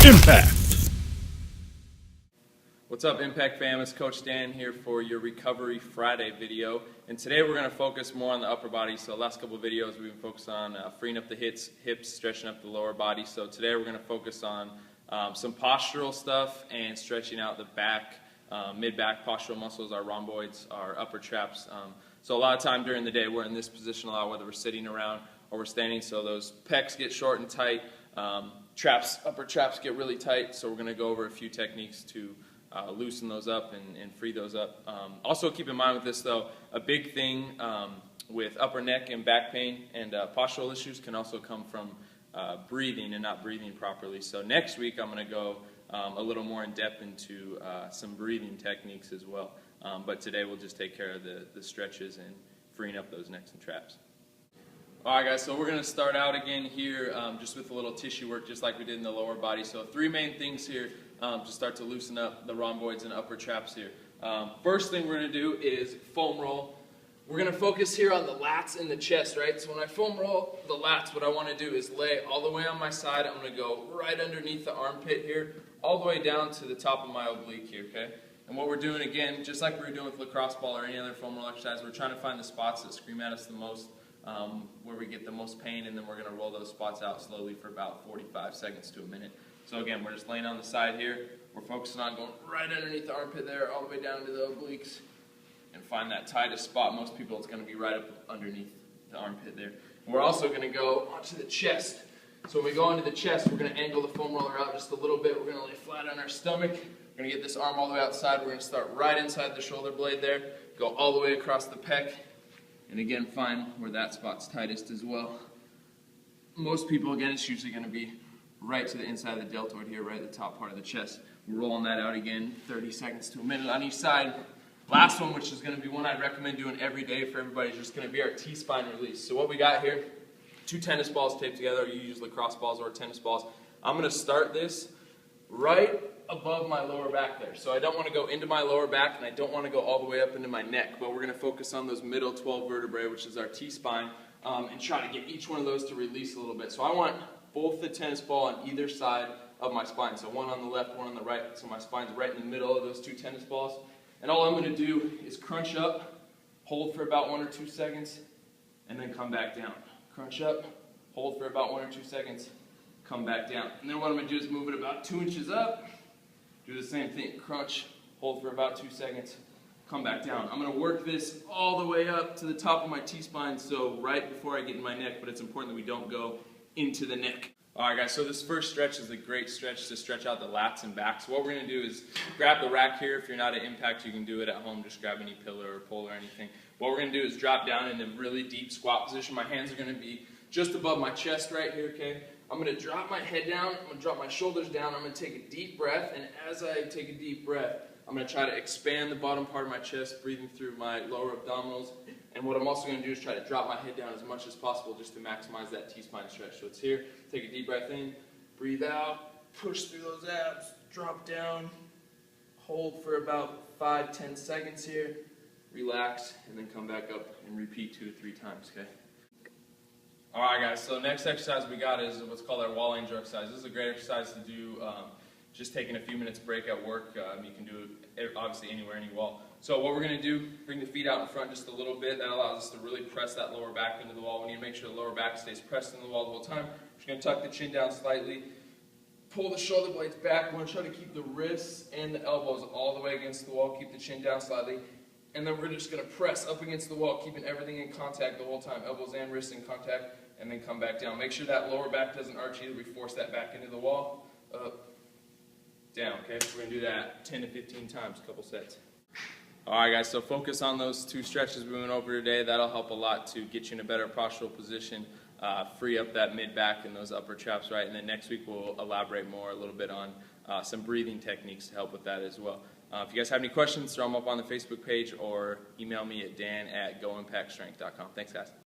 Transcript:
Impact. What's up, Impact fam? It's Coach Dan here for your Recovery Friday video. And today we're going to focus more on the upper body. So the last couple of videos we've been focused on freeing up the hips, stretching up the lower body. So today we're going to focus on some postural stuff and stretching out the back, mid-back postural muscles, our rhomboids, our upper traps. So a lot of time during the day we're in this position a lot, whether we're sitting around or we're standing. So those pecs get short and tight. Upper traps get really tight. So we're going to go over a few techniques to loosen those up and free those up. Also keep in mind with this though, a big thing with upper neck and back pain and postural issues can also come from breathing and not breathing properly. So next week I'm going to go a little more in depth into some breathing techniques as well. But today we'll just take care of the stretches and freeing up those necks and traps. Alright guys, so we're going to start out again here just with a little tissue work just like we did in the lower body. So three main things here to start to loosen up the rhomboids and upper traps here. First thing we're going to do is foam roll. We're going to focus here on the lats and the chest, right? So when I foam roll the lats, what I want to do is lay all the way on my side. I'm going to go right underneath the armpit here, all the way down to the top of my oblique here, okay? And what we're doing again, just like we were doing with lacrosse ball or any other foam roll exercise, we're trying to find the spots that scream at us the most, where we get the most pain, and then we're going to roll those spots out slowly for about 45 seconds to a minute. So again, we're just laying on the side here. We're focusing on going right underneath the armpit there, all the way down to the obliques, and find that tightest spot. Most people, it's going to be right up underneath the armpit there. And we're also going to go onto the chest. So when we go into the chest, we're going to angle the foam roller out just a little bit. We're going to lay flat on our stomach. We're going to get this arm all the way outside. We're going to start right inside the shoulder blade there, go all the way across the pec, and again, find where that spot's tightest as well. Most people, again, it's usually going to be right to the inside of the deltoid here, right at the top part of the chest. We're rolling that out again, 30 seconds to a minute on each side. Last one, which is going to be one I'd recommend doing every day for everybody, is just going to be our T-spine release. So what we got here, two tennis balls taped together. You use lacrosse balls or tennis balls. I'm going to start this right above my lower back there. So I don't want to go into my lower back, and I don't want to go all the way up into my neck, but we're going to focus on those middle 12 vertebrae, which is our T-spine, and try to get each one of those to release a little bit. So I want both the tennis ball on either side of my spine. So one on the left, one on the right. So my spine's right in the middle of those two tennis balls. And all I'm going to do is crunch up, hold for about 1 or 2 seconds, and then come back down. Crunch up, hold for about 1 or 2 seconds, come back down. And then what I'm going to do is move it about 2 inches up, do the same thing. Crunch, hold for about 2 seconds, come back down. I'm going to work this all the way up to the top of my T-spine, so right before I get in my neck, but it's important that we don't go into the neck. Alright guys, so this first stretch is a great stretch to stretch out the lats and back. So what we're going to do is grab the rack here. If you're not at Impact, you can do it at home. Just grab any pillow or pole or anything. What we're going to do is drop down in a really deep squat position. My hands are going to be just above my chest right here, okay? I'm going to drop my head down. I'm going to drop my shoulders down. I'm going to take a deep breath, and as I take a deep breath, I'm going to try to expand the bottom part of my chest, breathing through my lower abdominals. And what I'm also going to do is try to drop my head down as much as possible just to maximize that T-spine stretch. So it's here, take a deep breath in, breathe out, push through those abs, drop down, hold for about 5-10 seconds here, relax, and then come back up and repeat 2 to 3 times, okay? Alright guys, so next exercise we got is what's called our wall angel exercise. This is a great exercise to do just taking a few minutes break at work. You can do it obviously anywhere, any wall. So what we're going to do, bring the feet out in front just a little bit. That allows us to really press that lower back into the wall. We need to make sure the lower back stays pressed into the wall the whole time. We're just going to tuck the chin down slightly, pull the shoulder blades back. We're going to try to keep the wrists and the elbows all the way against the wall. Keep the chin down slightly. And then we're just going to press up against the wall, keeping everything in contact the whole time. Elbows and wrists in contact, and then come back down. Make sure that lower back doesn't arch either. We force that back into the wall. Up, down, okay? We're going to do that 10 to 15 times, a couple sets. Alright guys, so focus on those 2 stretches we went over today. That'll help a lot to get you in a better postural position, free up that mid-back and those upper traps, right? And then next week we'll elaborate more a little bit on some breathing techniques to help with that as well. If you guys have any questions, throw them up on the Facebook page or email me at dan@goimpactstrength.com. Thanks guys.